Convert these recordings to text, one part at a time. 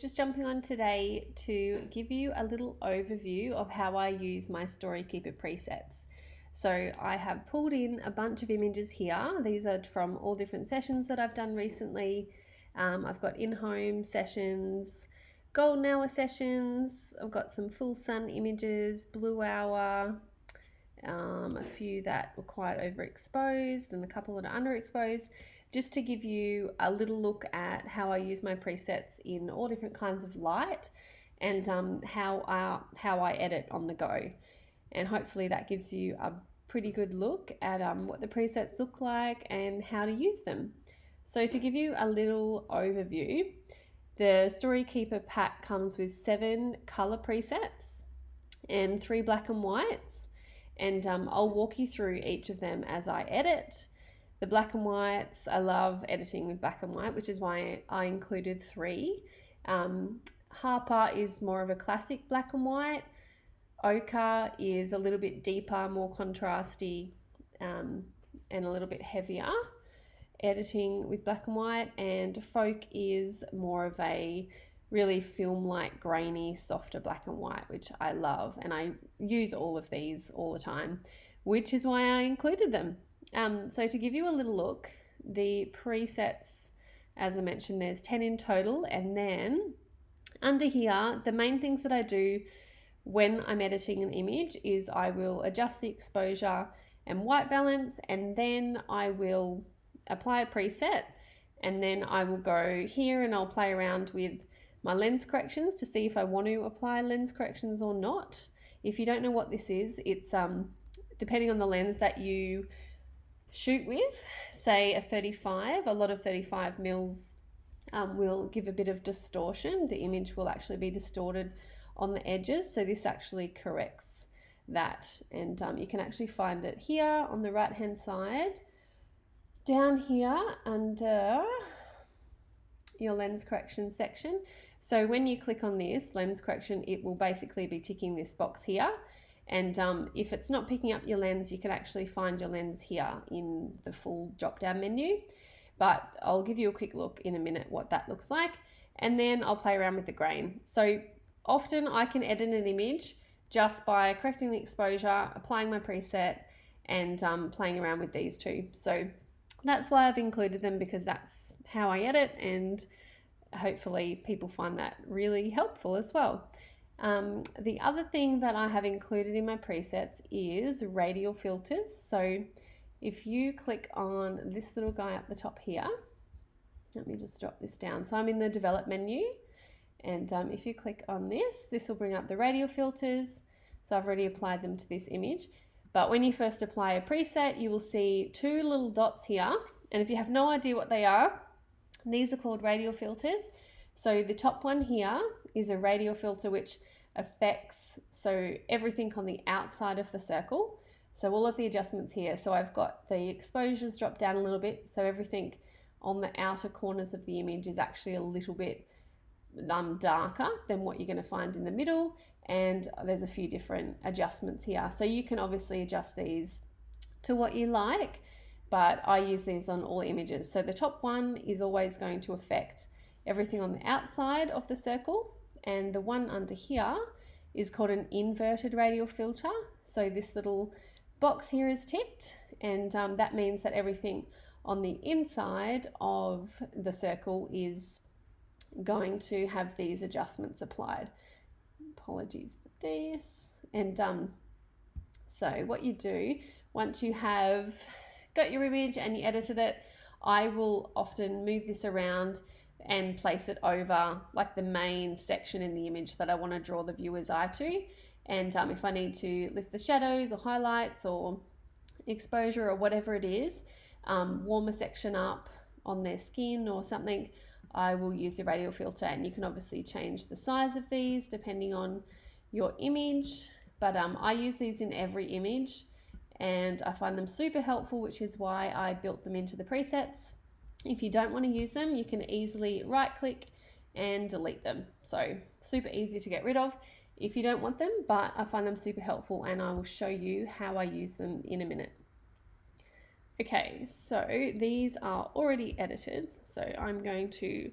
Just jumping on today to give you a little overview of how I use my Storykeeper presets. So I have pulled in a bunch of images here. These are from all different sessions that I've done recently. I've got in-home sessions, golden hour sessions, I've got some full sun images, blue hour, a few that were quite overexposed and a couple that are underexposed, just to give you a little look at how I use my presets in all different kinds of light and how I edit on the go. And hopefully that gives you a pretty good look at what the presets look like and how to use them. So to give you a little overview, the Storykeeper pack comes with 7 color presets and 3 black and whites. And I'll walk you through each of them as I edit. The black and whites, I love editing with black and white, which is why I included 3. Harper is more of a classic black and white. Ochre is a little bit deeper, more contrasty, and a little bit heavier editing with black and white. And Folk is more of a really film-like, grainy, softer black and white, which I love, and I use all of these all the time, which is why I included them. So to give you a little look, the presets, as I mentioned, there's 10 in total, and then under here, the main things that I do when I'm editing an image is I will adjust the exposure and white balance, and then I will apply a preset, and then I will go here and I'll play around with my lens corrections to see if I want to apply lens corrections or not. If you don't know what this is, it's depending on the lens that you shoot with, say a 35, a lot of 35 mils will give a bit of distortion. The image will actually be distorted on the edges, so this actually corrects that. And you can actually find it here on the right hand side, down here under your lens correction section. So when you click on this lens correction, it will basically be ticking this box here. And if it's not picking up your lens, you can actually find your lens here in the full drop down menu. But I'll give you a quick look in a minute what that looks like. And then I'll play around with the grain. So often I can edit an image just by correcting the exposure, applying my preset, and playing around with these two. So that's why I've included them, because that's how I edit, and hopefully people find that really helpful as well. The other thing that I have included in my presets is radial filters. So if you click on this little guy up the top here, let me just drop this down. So I'm in the develop menu, and if you click on this will bring up the radial filters. So I've already applied them to this image. But when you first apply a preset, you will see 2 little dots here. And if you have no idea what they are, these are called radial filters. So the top one here is a radial filter which affects everything on the outside of the circle. So all of the adjustments here. So I've got the exposures dropped down a little bit. So everything on the outer corners of the image is actually a little bit darker than what you're going to find in the middle. And there's a few different adjustments here. So you can obviously adjust these to what you like, but I use these on all images. So the top one is always going to affect everything on the outside of the circle. And the one under here is called an inverted radial filter. So this little box here is ticked, and that means that everything on the inside of the circle is going to have these adjustments applied. Apologies for this. And so what you do once you have got your image and you edited it, I will often move this around and place it over like the main section in the image that I want to draw the viewer's eye to. And if I need to lift the shadows or highlights or exposure or whatever it is, warm a section up on their skin or something, I will use the radial filter. And you can obviously change the size of these depending on your image, but I use these in every image, and I find them super helpful, which is why I built them into the presets. If you don't want to use them, you can easily right click and delete them. So super easy to get rid of if you don't want them, but I find them super helpful, and I will show you how I use them in a minute. Okay, so these are already edited, so I'm going to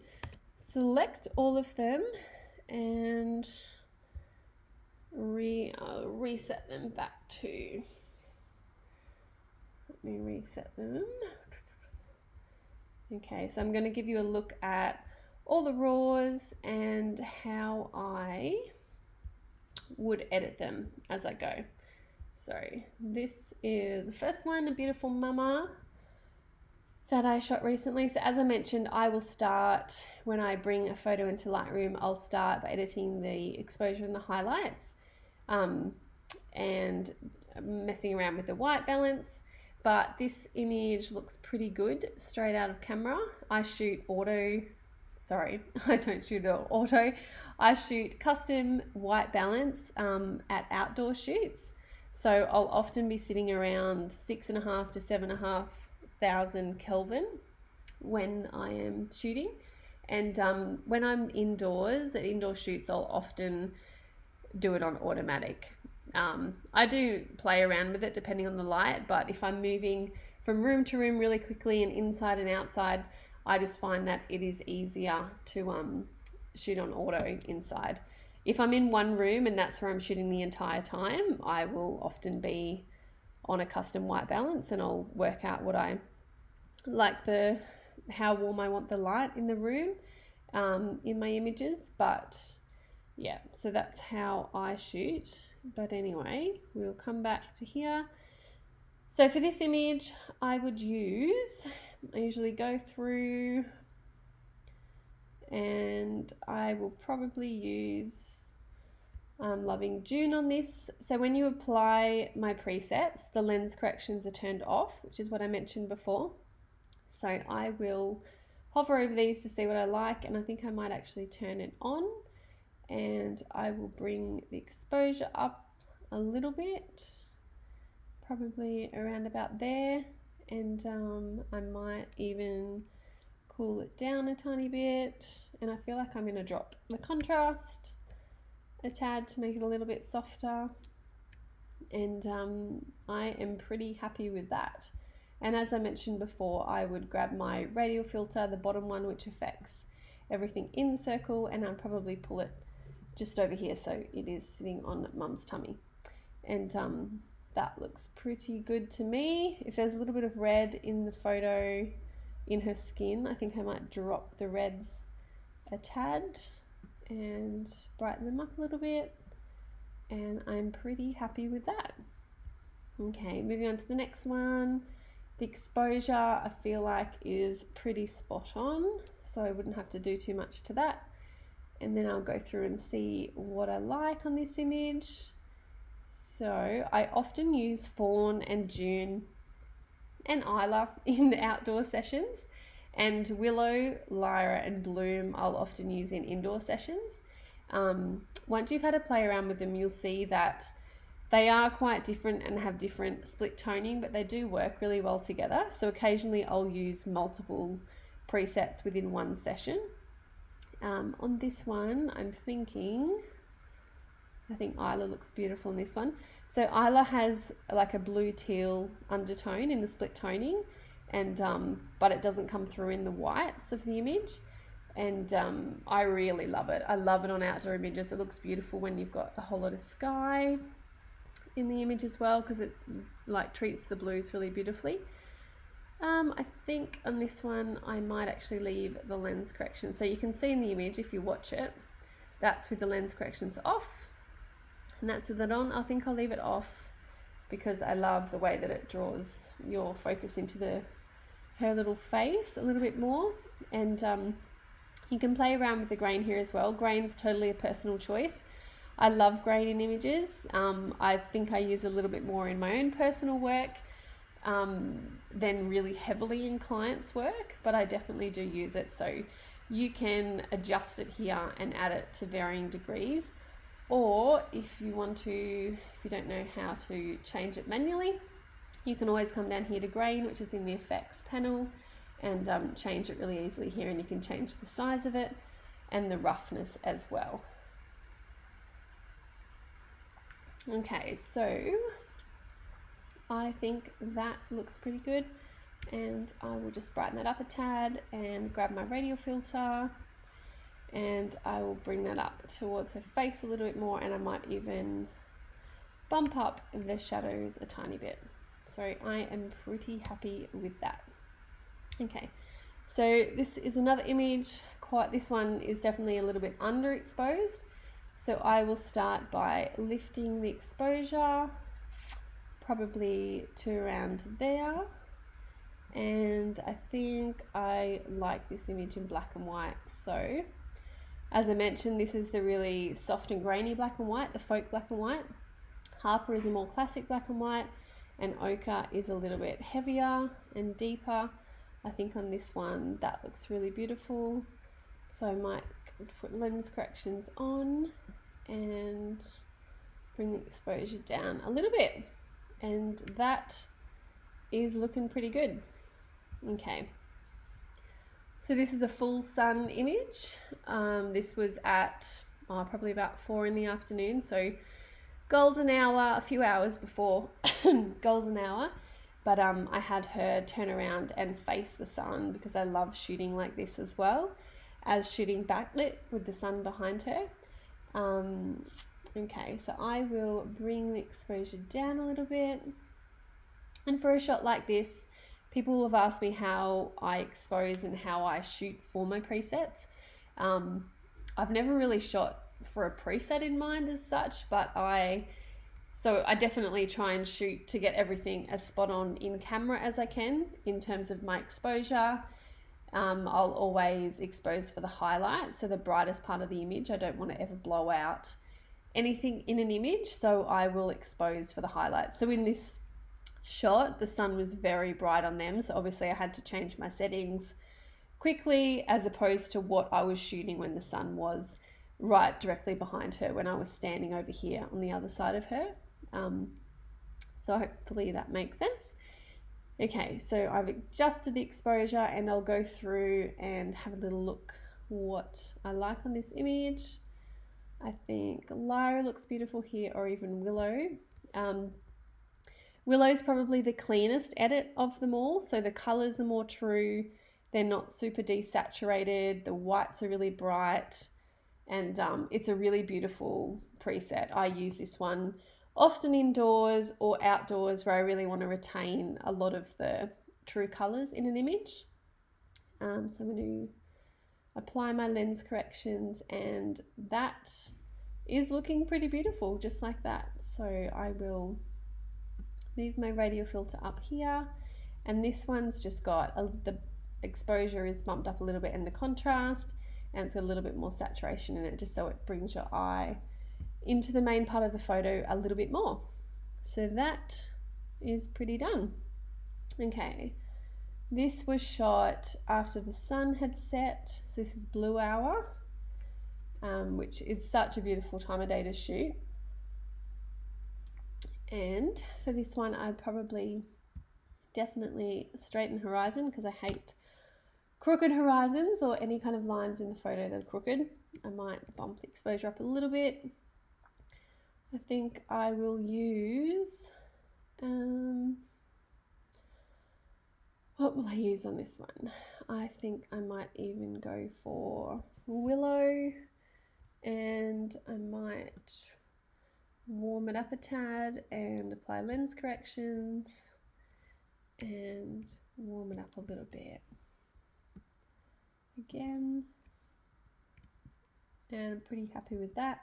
select all of them and reset them back to, let me reset them. Okay, so I'm going to give you a look at all the raws and how I would edit them as I go. So this is the first one, a beautiful mama that I shot recently. So as I mentioned, I will start, when I bring a photo into Lightroom, I'll start by editing the exposure and the highlights and messing around with the white balance. But this image looks pretty good straight out of camera. I shoot auto, sorry, I don't shoot auto. I shoot custom white balance at outdoor shoots. So I'll often be sitting around 6,500 to 7,500 Kelvin when I am shooting. And when I'm indoors, at indoor shoots, I'll often do it on automatic. I do play around with it depending on the light, but if I'm moving from room to room really quickly and inside and outside, I just find that it is easier to shoot on auto inside. If I'm in one room and that's where I'm shooting the entire time, I will often be on a custom white balance and I'll work out what I like, how warm I want the light in the room in my images. But yeah, so that's how I shoot. But anyway, we'll come back to here. So for this image, I usually go through and I will probably use Loving June on this. So when you apply my presets, the lens corrections are turned off, which is what I mentioned before. So I will hover over these to see what I like, and I think I might actually turn it on. And I will bring the exposure up a little bit, probably around about there, and I might even cool it down a tiny bit, and I feel like I'm going to drop the contrast a tad to make it a little bit softer, and I am pretty happy with that. And as I mentioned before, I would grab my Radial filter, the bottom one, which affects everything in the circle, and I'll probably pull it just over here so it is sitting on Mum's tummy. And that looks pretty good to me. If there's a little bit of red in the photo in her skin, I think I might drop the reds a tad and brighten them up a little bit, and I'm pretty happy with that. Okay, moving on to the next one. The exposure I feel like is pretty spot on, so I wouldn't have to do too much to that. And then I'll go through and see what I like on this image. So I often use Fawn and June and Isla in the outdoor sessions, and Willow, Lyra and Bloom I'll often use in indoor sessions. Once you've had a play around with them, you'll see that they are quite different and have different split toning, but they do work really well together. So occasionally I'll use multiple presets within one session. On this one, I think Isla looks beautiful in this one. So Isla has like a blue teal undertone in the split toning, and but it doesn't come through in the whites of the image, and I really love it. I love it on outdoor images. It looks beautiful when you've got a whole lot of sky in the image as well, because it like treats the blues really beautifully. I think on this one I might actually leave the lens correction. So you can see in the image, if you watch it, that's with the lens corrections off, and that's with it on. I think I'll leave it off because I love the way that it draws your focus into her little face a little bit more. And you can play around with the grain here as well. Grain's totally a personal choice. I love grain in images. I think I use a little bit more in my own personal work than really heavily in clients' work, but I definitely do use it. So you can adjust it here and add it to varying degrees, or if you don't know how to change it manually, you can always come down here to grain, which is in the effects panel, and change it really easily here, and you can change the size of it and the roughness as well. Okay, so I think that looks pretty good, and I will just brighten that up a tad and grab my Radial filter And I will bring that up towards her face a little bit more, and I might even bump up the shadows a tiny bit. So I am pretty happy with that. Okay, so this is another image. This one is definitely a little bit underexposed. So I will start by lifting the exposure probably to around there. And I think I like this image in black and white. So as I mentioned, this is the really soft and grainy black and white, the folk black and white. Harper is a more classic black and white, and ochre is a little bit heavier and deeper. I think on this one that looks really beautiful. So I might put lens corrections on and bring the exposure down a little bit. And that is looking pretty good. Okay. So this is a full sun image. This was at probably about 4 in the afternoon. So golden hour, a few hours before golden hour. But I had her turn around and face the sun because I love shooting like this as well as shooting backlit with the sun behind her. Okay, so I will bring the exposure down a little bit. And for a shot like this, people have asked me how I expose and how I shoot for my presets. I've never really shot for a preset in mind as such, but I definitely try and shoot to get everything as spot on in camera as I can in terms of my exposure. I'll always expose for the highlights, so the brightest part of the image. I don't want to ever blow out anything in an image, so I will expose for the highlights. So in this shot, the sun was very bright on them, so obviously I had to change my settings quickly as opposed to what I was shooting when the sun was right directly behind her when I was standing over here on the other side of her. So hopefully that makes sense. Okay, so I've adjusted the exposure and I'll go through and have a little look what I like on this image. I think Lyra looks beautiful here, or even Willow. Willow's probably the cleanest edit of them all, so the colors are more true. They're not super desaturated. The whites are really bright, and it's a really beautiful preset. I use this one often indoors or outdoors where I really want to retain a lot of the true colors in an image. So I'm going to apply my lens corrections, and that is looking pretty beautiful just like that. So I will move my radial filter up here, and this one's just got the exposure is bumped up a little bit in the contrast, and it's got a little bit more saturation in it, just so it brings your eye into the main part of the photo a little bit more. So that is pretty done. Okay, this was shot after the sun had set. So this is blue hour, which is such a beautiful time of day to shoot. And for this one, I'd probably definitely straighten the horizon because I hate crooked horizons or any kind of lines in the photo that are crooked. I might bump the exposure up a little bit. I think I will use, what will I use on this one? I think I might even go for Willow, and I might warm it up a tad and apply lens corrections and warm it up a little bit again, and I'm pretty happy with that.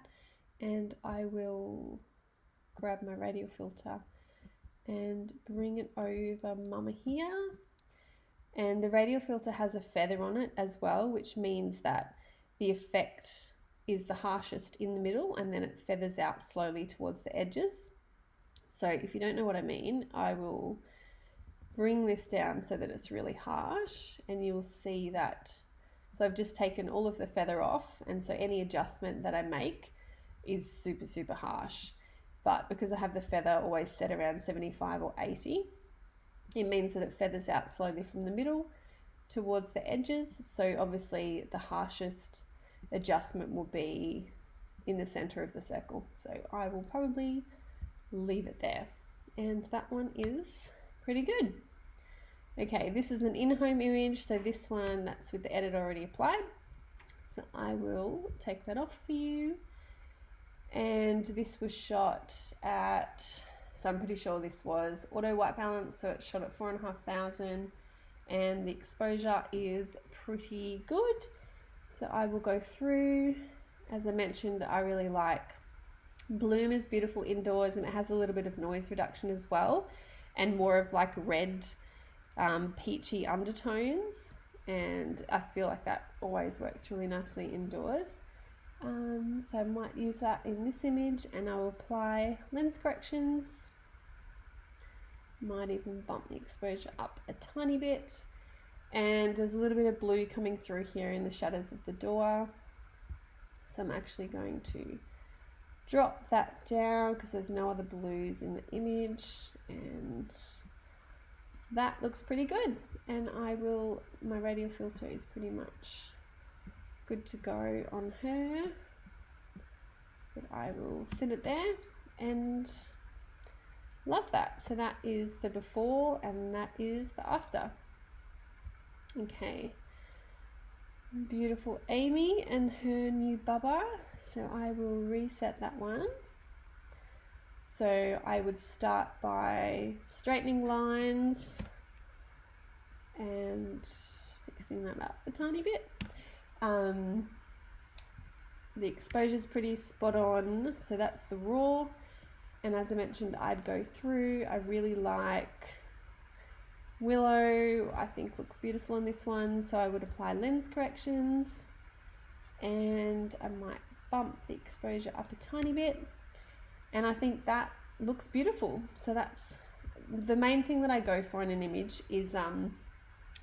And I will grab my radial filter and bring it over Mama here. And the radial filter has a feather on it as well, which means that the effect is the harshest in the middle, and then it feathers out slowly towards the edges. So if you don't know what I mean, I will bring this down so that it's really harsh, and you will see that. So I've just taken all of the feather off, and so any adjustment that I make is super, super harsh. But because I have the feather always set around 75 or 80, it means that it feathers out slowly from the middle towards the edges. So obviously the harshest adjustment will be in the center of the circle. So I will probably leave it there. And that one is pretty good. Okay, this is an in-home image. So this one, that's with the edit already applied. So I will take that off for you. And this was shot at, so I'm pretty sure this was auto white balance, so it's shot at 4,500, and the exposure is pretty good. So I will go through. As I mentioned, I really like Bloom is beautiful indoors, and it has a little bit of noise reduction as well, and more of like red peachy undertones, and I feel like that always works really nicely indoors. So I might use that in this image, and I will apply lens corrections. Might even bump the exposure up a tiny bit, and there's a little bit of blue coming through here in the shadows of the door, so I'm actually going to drop that down because there's no other blues in the image, and that looks pretty good. And my radial filter is pretty much good to go on her, but I will sit it there and love that. So that is the before and that is the after. Okay, beautiful Amy and her new bubba. So I will reset that one. So I would start by straightening lines and fixing that up a tiny bit. The exposure is pretty spot on, so that's the raw. And as I mentioned, I'd go through. I really like Willow, I think looks beautiful in this one, so I would apply lens corrections, and I might bump the exposure up a tiny bit, and I think that looks beautiful. So that's the main thing that I go for in an image is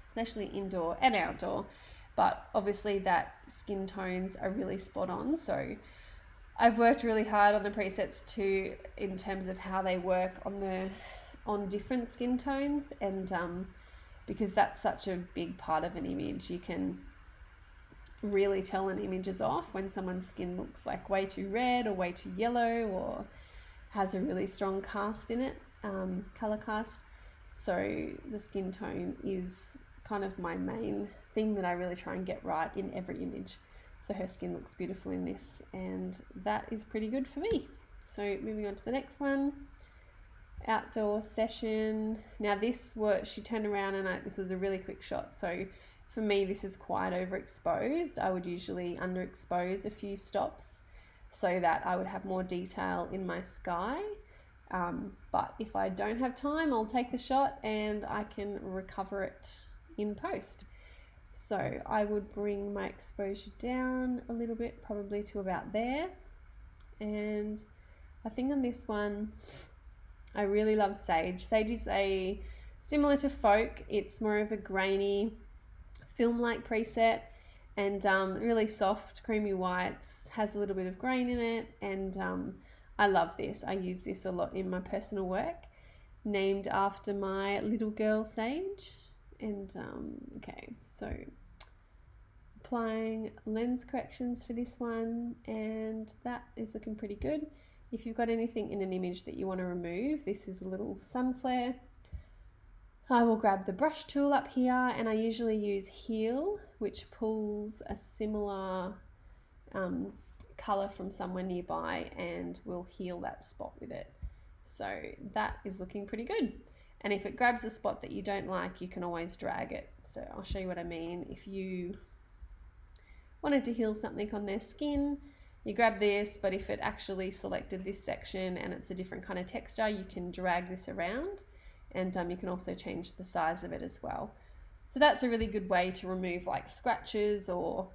especially indoor and outdoor, but obviously that skin tones are really spot on. So I've worked really hard on the presets too in terms of how they work on different skin tones, and because that's such a big part of an image, you can really tell an image is off when someone's skin looks like way too red or way too yellow or has a really strong cast in it, color cast. So the skin tone is kind of my main thing that I really try and get right in every image. So her skin looks beautiful in this, and that is pretty good for me. So moving on to the next one, outdoor session. Now she turned around and this was a really quick shot. So for me, this is quite overexposed. I would usually underexpose a few stops so that I would have more detail in my sky. But if I don't have time, I'll take the shot and I can recover it in post. So I would bring my exposure down a little bit, probably to about there. And I think on this one, I really love Sage. Sage is similar to Folk, it's more of a grainy film-like preset, and really soft, creamy whites, has a little bit of grain in it, and I love this. I use this a lot in my personal work, named after my little girl Sage. And okay, so applying lens corrections for this one, and that is looking pretty good. If you've got anything in an image that you want to remove, this is a little sun flare. I will grab the brush tool up here, and I usually use Heal, which pulls a similar color from somewhere nearby and will heal that spot with it. So that is looking pretty good. And if it grabs a spot that you don't like, you can always drag it. So I'll show you what I mean. If you wanted to heal something on their skin, you grab this, but if it actually selected this section and it's a different kind of texture, you can drag this around, and you can also change the size of it as well. So that's a really good way to remove like scratches or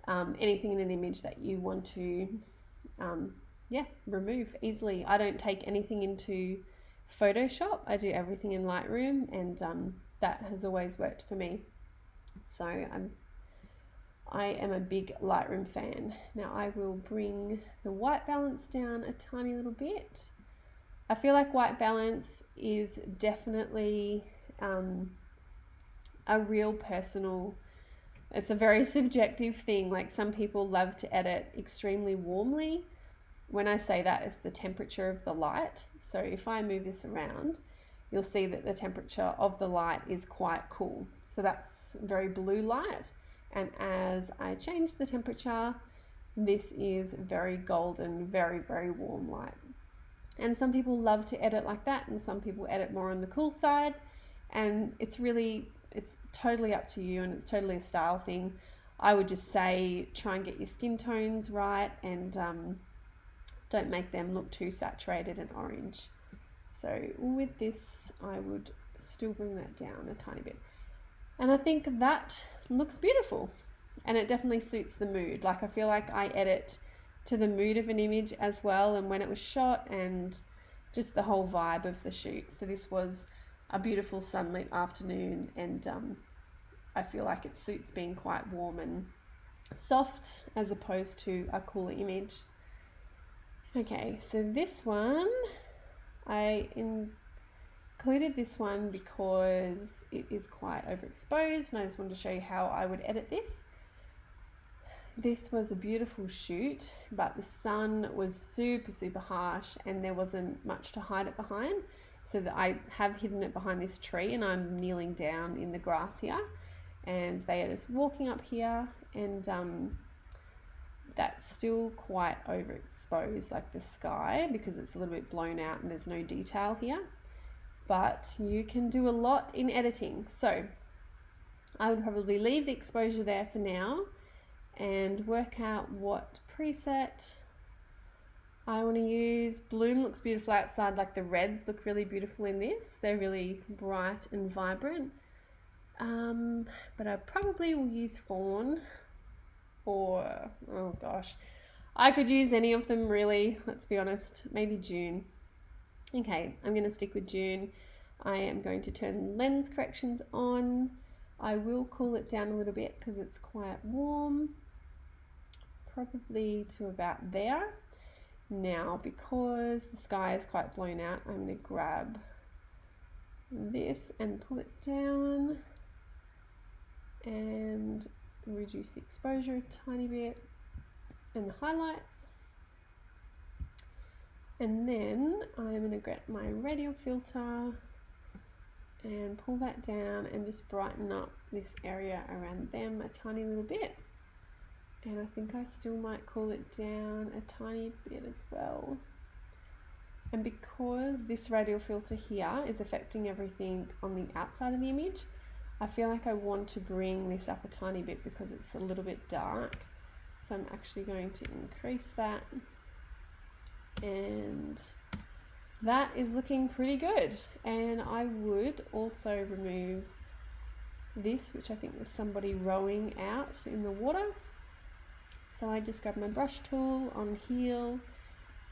anything in an image that you want to remove easily. I don't take anything into Photoshop, I do everything in Lightroom, and that has always worked for me. So I am a big Lightroom fan. Now I will bring the white balance down a tiny little bit. I feel like white balance is definitely a real personal, it's a very subjective thing. Like some people love to edit extremely warmly. When I say that, it's the temperature of the light. So if I move this around, you'll see that the temperature of the light is quite cool. So that's very blue light. And as I change the temperature, this is very golden, very, very warm light. And some people love to edit like that, and some people edit more on the cool side. And it's totally up to you, and it's totally a style thing. I would just say try and get your skin tones right, and don't make them look too saturated and orange. So with this, I would still bring that down a tiny bit. And I think that looks beautiful, and it definitely suits the mood. Like, I feel like I edit to the mood of an image as well, and when it was shot, and just the whole vibe of the shoot. So this was a beautiful sunlit afternoon, and I feel like it suits being quite warm and soft as opposed to a cooler image. Okay, so this one, I included this one because it is quite overexposed, and I just wanted to show you how I would edit this. This was a beautiful shoot, but the sun was super, super harsh, and there wasn't much to hide it behind. So that I have hidden it behind this tree, and I'm kneeling down in the grass here, and they are just walking up here, and that's still quite overexposed, like the sky, because it's a little bit blown out and there's no detail here. But you can do a lot in editing. So I would probably leave the exposure there for now and work out what preset I want to use. Bloom looks beautiful outside, like the reds look really beautiful in this. They're really bright and vibrant. But I probably will use fawn, or, oh gosh, I could use any of them really, let's be honest, maybe June. Okay, I'm going to stick with June. I am going to turn lens corrections on. I will cool it down a little bit because it's quite warm, probably to about there. Now, because the sky is quite blown out, I'm going to grab this and pull it down and reduce the exposure a tiny bit and the highlights. And then I'm going to get my Radial filter and pull that down and just brighten up this area around them a tiny little bit. And I think I still might cool it down a tiny bit as well. And because this Radial filter here is affecting everything on the outside of the image, I feel like I want to bring this up a tiny bit because it's a little bit dark. So I'm actually going to increase that. And that is looking pretty good. And I would also remove this, which I think was somebody rowing out in the water. So I just grab my brush tool on heel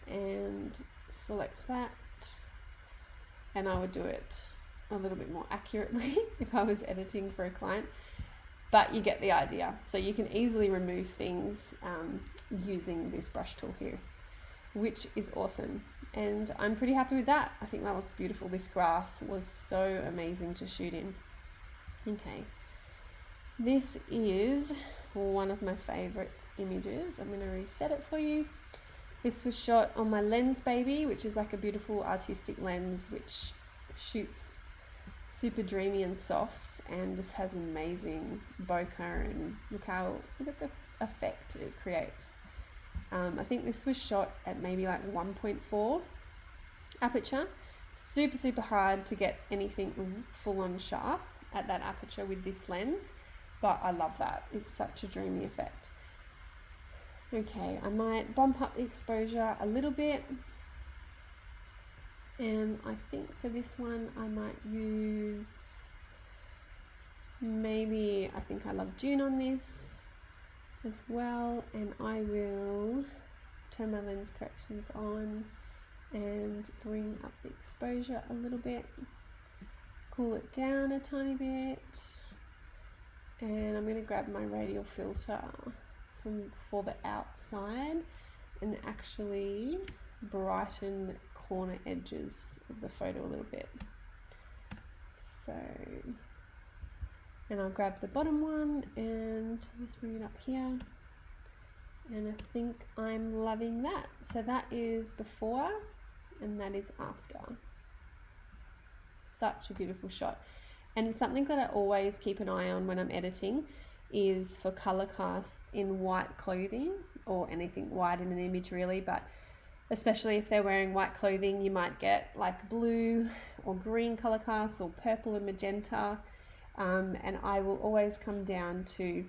and select that, and I would do it a little bit more accurately if I was editing for a client, but you get the idea. So you can easily remove things using this brush tool here, which is awesome, and I'm pretty happy with that. I think that looks beautiful. This grass was so amazing to shoot in. Okay, this is one of my favorite images. I'm going to reset it for you. This was shot on my Lens Baby, which is like a beautiful artistic lens which shoots super dreamy and soft and just has amazing bokeh, and look at the effect it creates. I think this was shot at maybe like 1.4 aperture. Super, super hard to get anything full on sharp at that aperture with this lens. But I love that. It's such a dreamy effect. Okay, I might bump up the exposure a little bit. And I think for this one, I might use maybe, I think I love June on this as well. And I will turn my lens corrections on and bring up the exposure a little bit. Cool it down a tiny bit. And I'm going to grab my Radial filter for the outside and actually brighten the corner edges of the photo a little bit. So, and I'll grab the bottom one and just bring it up here. And I think I'm loving that. So that is before and that is after. Such a beautiful shot. And something that I always keep an eye on when I'm editing is for color casts in white clothing, or anything white in an image really, but especially if they're wearing white clothing, you might get like blue or green color casts, or purple and magenta. And I will always come down to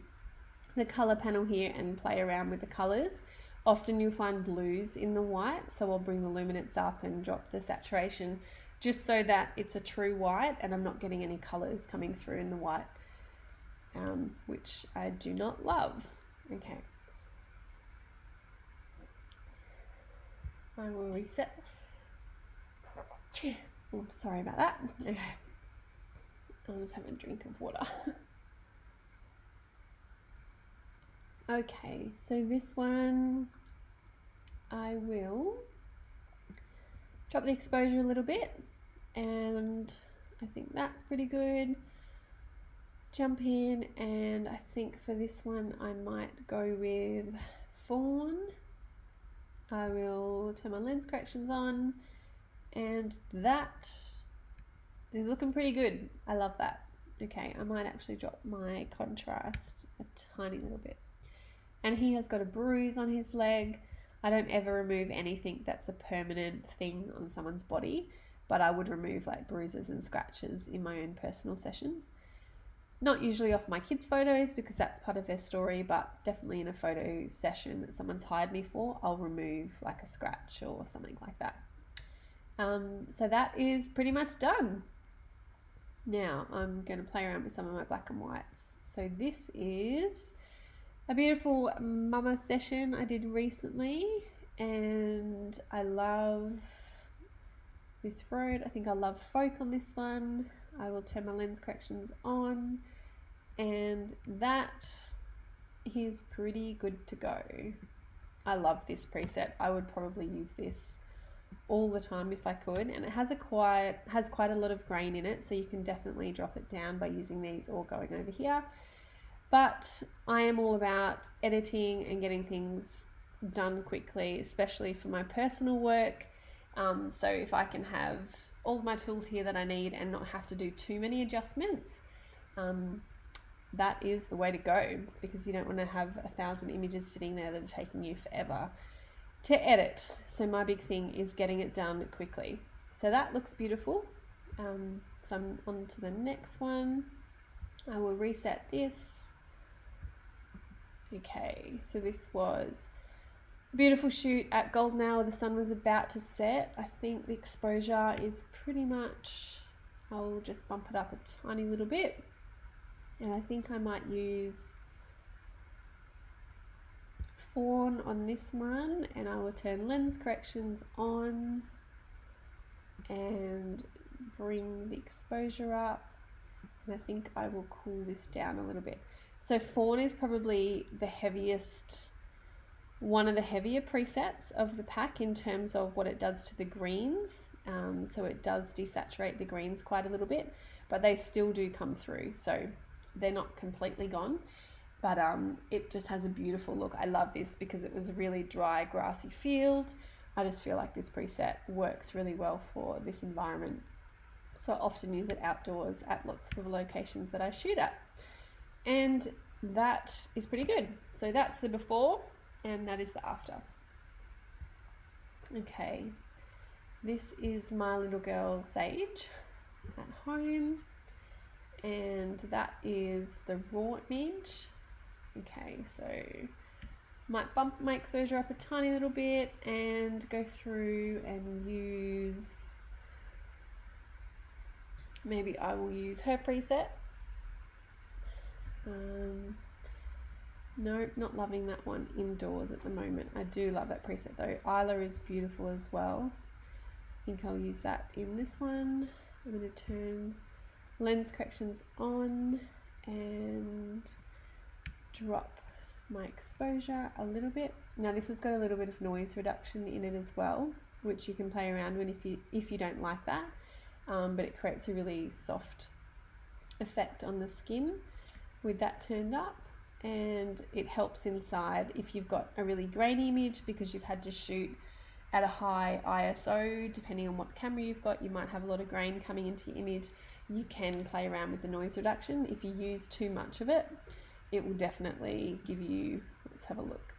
the color panel here and play around with the colors. Often you'll find blues in the white, so I'll bring the luminance up and drop the saturation just so that it's a true white and I'm not getting any colors coming through in the white, which I do not love. Okay. I will reset. Oh, sorry about that. Okay. I'll just have a drink of water. Okay, so this one I will drop the exposure a little bit, and I think that's pretty good. Jump in, and I think for this one I might go with fawn. I will turn my lens corrections on, and that is looking pretty good. I love that. Okay, I might actually drop my contrast a tiny little bit. And he has got a bruise on his leg. I don't ever remove anything that's a permanent thing on someone's body, but I would remove like bruises and scratches in my own personal sessions. Not usually off my kids' photos because that's part of their story, but definitely in a photo session that someone's hired me for, I'll remove like a scratch or something like that. So that is pretty much done. Now I'm going to play around with some of my black and whites. So this is a beautiful mama session I did recently, and I love this road. I think I love folk on this one. I will turn my lens corrections on, and that is pretty good to go. I love this preset. I would probably use this all the time if I could, and it has quite a lot of grain in it, so you can definitely drop it down by using these or going over here. But I am all about editing and getting things done quickly, especially for my personal work. So if I can have all of my tools here that I need and not have to do too many adjustments, that is the way to go, because you don't want to have 1,000 images sitting there that are taking you forever to edit. So my big thing is getting it done quickly. So that looks beautiful. So I'm on to the next one. I will reset this. Okay, so this was a beautiful shoot at golden hour. The sun was about to set. I think the exposure is pretty much, I'll just bump it up a tiny little bit. And I think I might use fawn on this one, and I will turn lens corrections on and bring the exposure up. And I think I will cool this down a little bit. So fawn is probably the heaviest, one of the heavier presets of the pack in terms of what it does to the greens. So it does desaturate the greens quite a little bit, but they still do come through. So they're not completely gone, but it just has a beautiful look. I love this because it was a really dry, grassy field. I just feel like this preset works really well for this environment. So I often use it outdoors at lots of the locations that I shoot at. And that is pretty good. So that's the before, and that is the after. Okay, this is my little girl Sage at home, and that is the raw image. Okay, so might bump my exposure up a tiny little bit and go through and use, maybe I will use her preset. Nope, not loving that one indoors at the moment. I do love that preset though. Isla is beautiful as well. I think I'll use that in this one. I'm going to turn lens corrections on and drop my exposure a little bit. Now this has got a little bit of noise reduction in it as well, which you can play around with if you don't like that, but it creates a really soft effect on the skin with that turned up, and it helps inside if you've got a really grainy image because you've had to shoot at a high ISO. Depending on what camera you've got, you might have a lot of grain coming into your image. You can play around with the noise reduction if you use too much of it. it will definitely give you, let's have a look,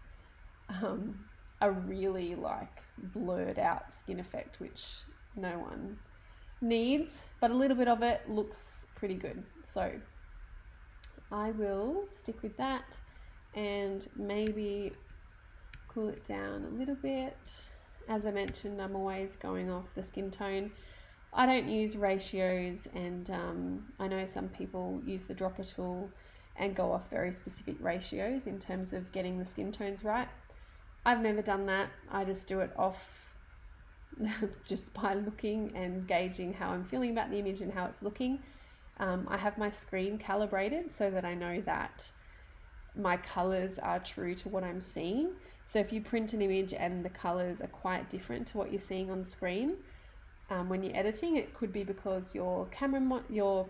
a really like blurred out skin effect, which no one needs, but a little bit of it looks pretty good. So I will stick with that and maybe cool it down a little bit. As I mentioned, I'm always going off the skin tone. I don't use ratios, and I know some people use the dropper tool and go off very specific ratios in terms of getting the skin tones right. I've never done that. I just do it off just by looking and gauging how I'm feeling about the image and how it's looking. I have my screen calibrated so that I know that my colors are true to what I'm seeing. So if you print an image and the colors are quite different to what you're seeing on screen, when you're editing, it could be because your your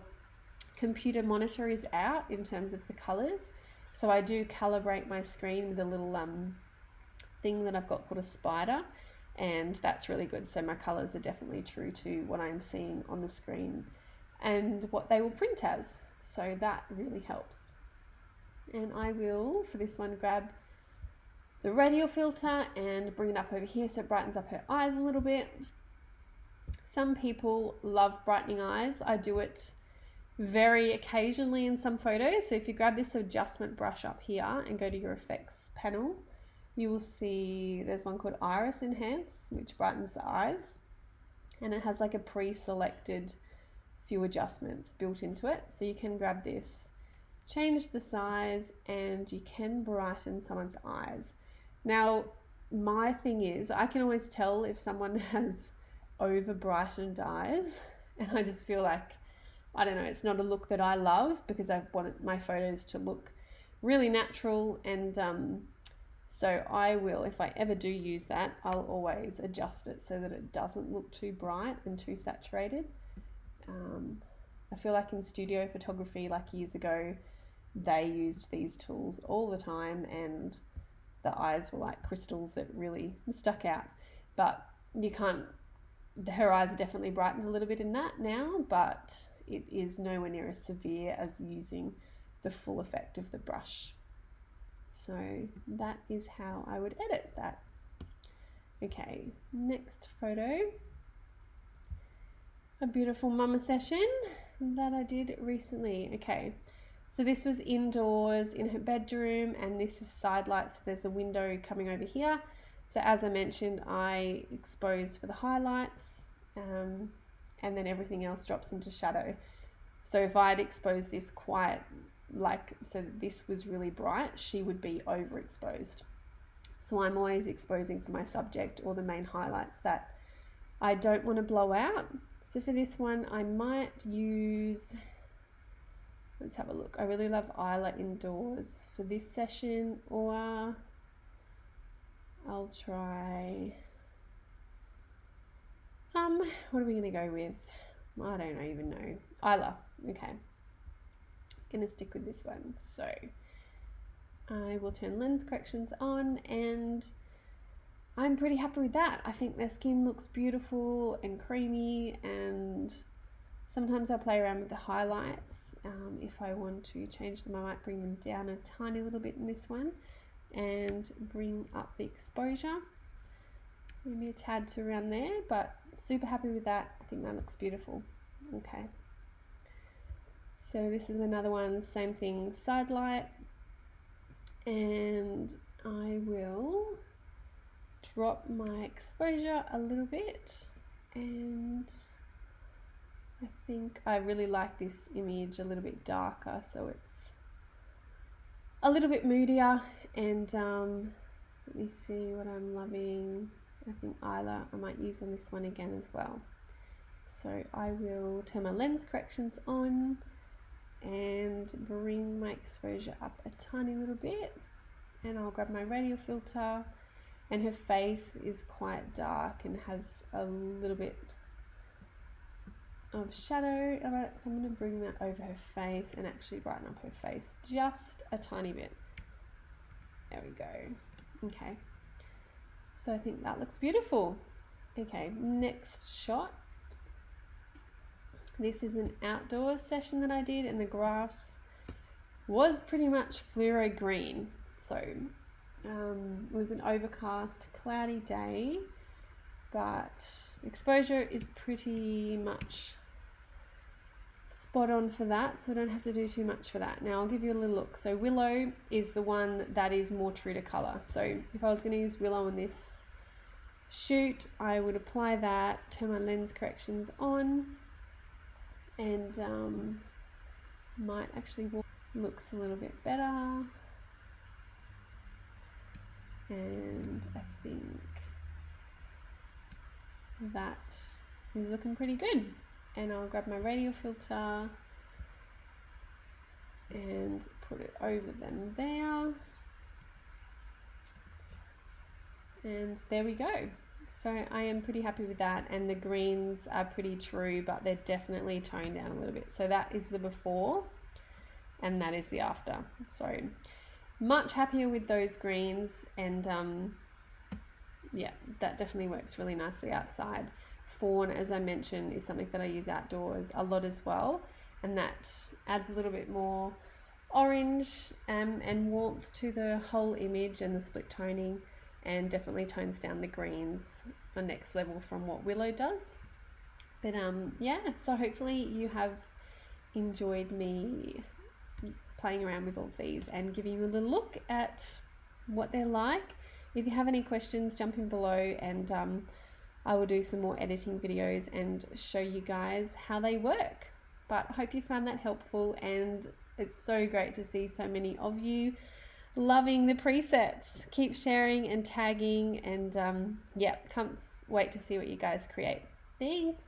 computer monitor is out in terms of the colors. So I do calibrate my screen with a little thing that I've got called a spider, and that's really good. So my colors are definitely true to what I'm seeing on the screen and what they will print as. So that really helps. And I will, for this one, grab the Radial filter and bring it up over here so it brightens up her eyes a little bit. Some people love brightening eyes. I do it very occasionally in some photos. So if you grab this adjustment brush up here and go to your effects panel, you will see there's one called Iris Enhance, which brightens the eyes. And it has like a pre-selected few adjustments built into it. So you can grab this, change the size, and you can brighten someone's eyes. Now, my thing is, I can always tell if someone has over brightened eyes, and I just feel like, I don't know, it's not a look that I love, because I want my photos to look really natural. And so I will, if I ever do use that, I'll always adjust it so that it doesn't look too bright and too saturated. I feel like in studio photography, like years ago, they used these tools all the time, and the eyes were like crystals that really stuck out. But you can't, her eyes are definitely brightened a little bit in that now, but it is nowhere near as severe as using the full effect of the brush. So that is how I would edit that. Okay, next photo. A beautiful mama session that I did recently. Okay, so this was indoors in her bedroom, and this is side lights. So there's a window coming over here. So as I mentioned, I expose for the highlights, and then everything else drops into shadow. So if I'd exposed this quite so this was really bright, she would be overexposed. So I'm always exposing for my subject or the main highlights that I don't want to blow out. So for this one, I might use, let's have a look. I really love Isla Indoors for this session, or I'll try, what are we going to go with? I don't even know. Isla, okay. Gonna stick with this one. So I will turn lens corrections on, and I'm pretty happy with that. I think their skin looks beautiful and creamy, and sometimes I play around with the highlights. If I want to change them, I might bring them down a tiny little bit in this one and bring up the exposure. Maybe a tad to around there, but super happy with that. I think that looks beautiful. Okay. So this is another one, same thing, side light. And I will drop my exposure a little bit, and I think I really like this image a little bit darker, so it's a little bit moodier. And let me see what I'm loving. I think Isla I might use on this one again as well. So I will turn my lens corrections on and bring my exposure up a tiny little bit, and I'll grab my Radial filter. And her face is quite dark and has a little bit of shadow on it, so I'm going to bring that over her face and actually brighten up her face just a tiny bit. There we go. Okay, so I think that looks beautiful. Okay, next shot. This is an outdoor session that I did in the grass was pretty much fluoro green. So it was an overcast, cloudy day, but exposure is pretty much spot on for that, so I don't have to do too much for that. Now I'll give you a little look. So willow is the one that is more true to color. So if I was going to use willow on this shoot, I would apply that, turn my lens corrections on, and might actually looks a little bit better. And I think that is looking pretty good. And I'll grab my Radial filter and put it over them there. And there we go. So I am pretty happy with that, and the greens are pretty true, but they're definitely toned down a little bit. So that is the before and that is the after. So much happier with those greens, and yeah, that definitely works really nicely outside. Fawn, as I mentioned, is something that I use outdoors a lot as well, and that adds a little bit more orange and warmth to the whole image and the split toning, and definitely tones down the greens a next level from what willow does. But yeah, so hopefully you have enjoyed me playing around with all of these and giving you a little look at what they're like. If you have any questions, jump in below, and I will do some more editing videos and show you guys how they work. But I hope you found that helpful, and it's so great to see so many of you loving the presets. Keep sharing and tagging, and yeah, can't wait to see what you guys create. Thanks.